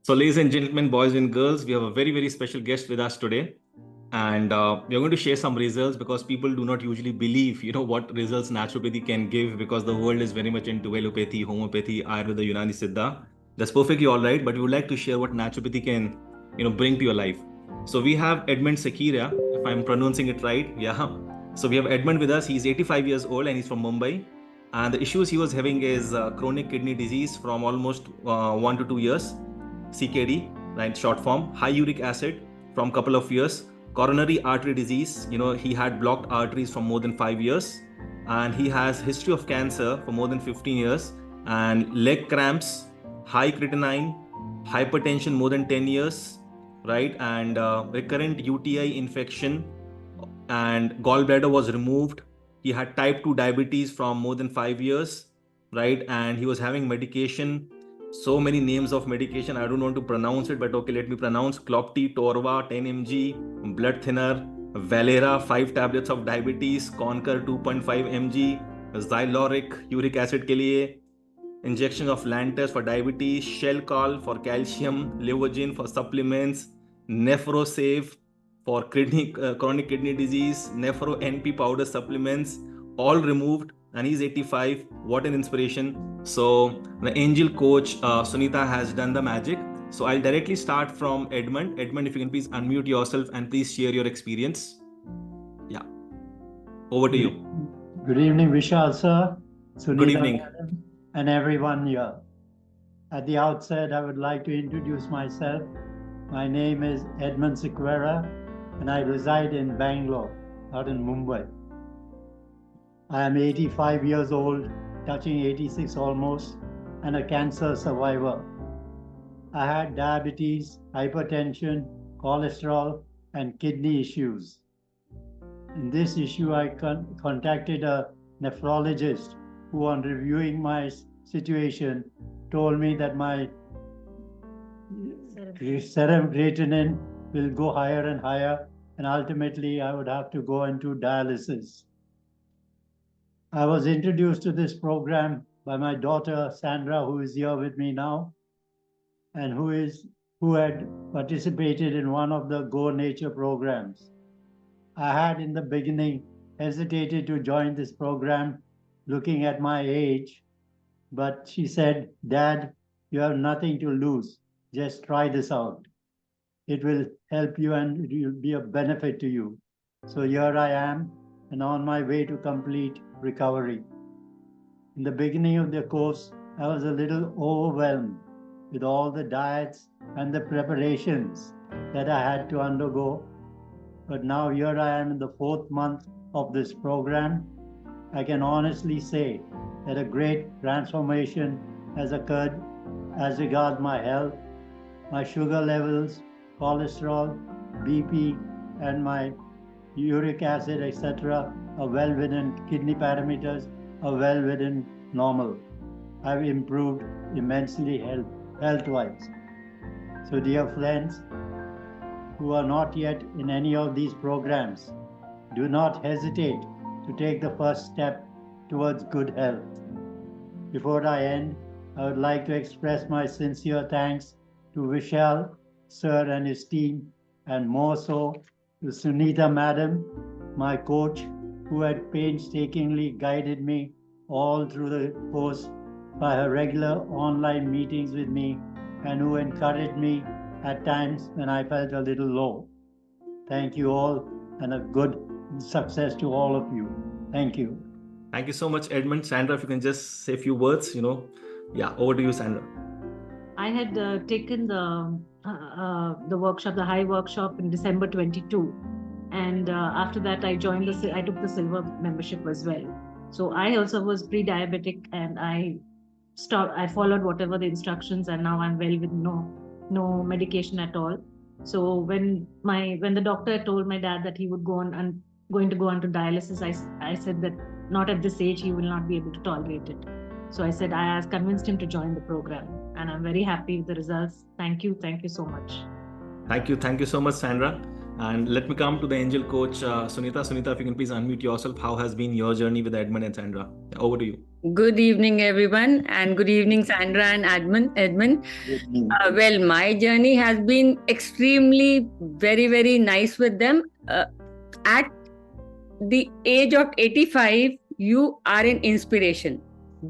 So, ladies and gentlemen, boys and girls, we have a very, very special guest with us today. And we are going to share some results because people do not usually believe, what results naturopathy can give because the world is very much into allopathy, homeopathy, Ayurveda, Unani, Siddha. That's perfectly all right. But we would like to share what naturopathy can, bring to your life. So we have Edmund Sekiria, if I'm pronouncing it right. Yeah. So we have Edmund with us. He's 85 years old and he's from Mumbai. And the issues he was having is chronic kidney disease from almost 1 to 2 years, CKD, right? Short form, high uric acid from couple of years, coronary artery disease. He had blocked arteries for more than 5 years, and he has history of cancer for more than 15 years, and leg cramps, high creatinine, hypertension more than 10 years, right? And recurrent UTI infection, and gallbladder was removed. He had type 2 diabetes from more than 5 years, right? And he was having medication, so many names of medication. I don't want to pronounce it, but okay, let me pronounce: Clopti, Torva, 10 mg, blood thinner, Valera, 5 tablets of diabetes, Conquer 2.5 mg, Xyloric, uric acid के लिए, injection of Lantus for diabetes, Shelcal for calcium, Levogen for supplements, Nephrosave for chronic kidney disease, Nephro NP powder supplements, all removed. And he's 85. What an inspiration. So the angel coach, Sunita, has done the magic. So I'll directly start from Edmund. Edmund, if you can please unmute yourself and please share your experience. Yeah. Over to you. Good evening, Vishal sir, Sunita, Good evening, madam, and everyone here. At the outset, I would like to introduce myself. My name is Edmund Sequera, and I reside in Bangalore, not in Mumbai. I am 85 years old, touching 86 almost, and a cancer survivor. I had diabetes, hypertension, cholesterol, and kidney issues. In this issue, I contacted a nephrologist who, on reviewing my situation, told me that my serum creatinine will go higher and higher, and ultimately I would have to go into dialysis. I was introduced to this program by my daughter Sandra, who is here with me now, and who had participated in one of the Go Nature programs. I had in the beginning hesitated to join this program looking at my age, but she said, "Dad, you have nothing to lose. Just try this out. It will help you and it will be a benefit to you." So here I am and on my way to complete recovery. In the beginning of the course, I was a little overwhelmed with all the diets and the preparations that I had to undergo. But now here I am in the 4th month of this program. I can honestly say that a great transformation has occurred as regards my health, my sugar levels, cholesterol, BP, and my uric acid, etc. are well within, kidney parameters are well within normal. I've improved immensely health-wise. So dear friends, who are not yet in any of these programs, do not hesitate to take the first step towards good health. Before I end, I would like to express my sincere thanks to Vishal sir and his team, and more so to Sunita madam, my coach, who had painstakingly guided me all through the course by her regular online meetings with me, and who encouraged me at times when I felt a little low. Thank you all, and a good success to all of you. Thank you. Thank you so much, Edmund. Sandra, if you can just say a few words, Yeah, over to you, Sandra. I had taken the workshop, the high workshop, in December 22, and after that I took the silver membership as well. So I also was pre-diabetic, and I followed whatever the instructions, and now I'm well with no medication at all. So when the doctor told my dad that he would going to go on to dialysis, I said that not at this age, he will not be able to tolerate it. So I said I convinced him to join the program, and I'm very happy with the results. Thank you so much. Thank you so much, Sandra. And let me come to the angel coach, Sunita. Sunita, if you can please unmute yourself. How has been your journey with Edmund and Sandra? Over to you. Good evening, everyone, and good evening, Sandra and Edmund. Well, my journey has been extremely very, very nice with them. At the age of 85, you are an inspiration.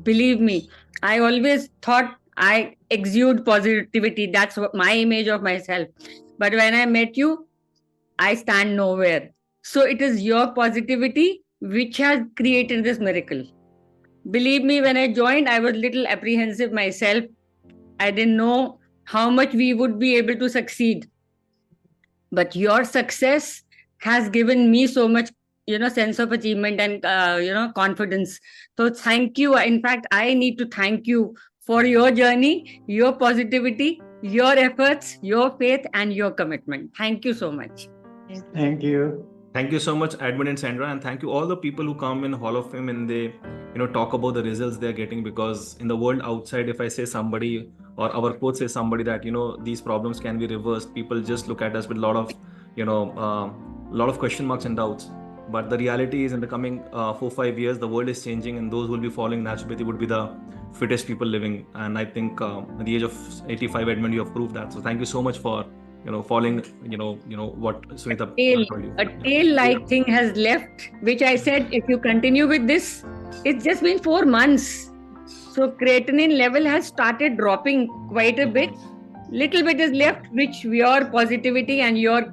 Believe me, I always thought I exude positivity. That's what my image of myself. But when I met you, I stand nowhere. So it is your positivity which has created this miracle. Believe me, when I joined, I was a little apprehensive myself. I didn't know how much we would be able to succeed. But your success has given me so much, sense of achievement and, confidence. So thank you. In fact, I need to thank you for your journey, your positivity, your efforts, your faith, and your commitment. Thank you so much. Thank you. Thank you so much, Edmund and Sandra, and thank you all the people who come in Hall of Fame and they, talk about the results they're getting. Because in the world outside, if I say somebody or our coach says somebody that these problems can be reversed, people just look at us with a lot of question marks and doubts. But the reality is, in the coming 4-5 years, the world is changing, and those who will be following naturopathy would be the fittest people living. And I think at the age of 85, Edmund, you have proved that. So thank you so much for following what Sunita told you. A tail-like thing has left, which I said, if you continue with this, it's just been 4 months. So creatinine level has started dropping quite a bit. Little bit is left, which your positivity and your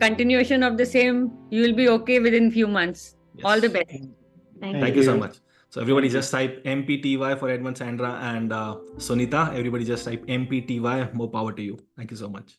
continuation of the same, you will be okay within few months. Yes. All the best. Thank you so much. So everybody just type MPTY for Edmund, Sandra and Sunita. Everybody just type MPTY. More power to you. Thank you so much.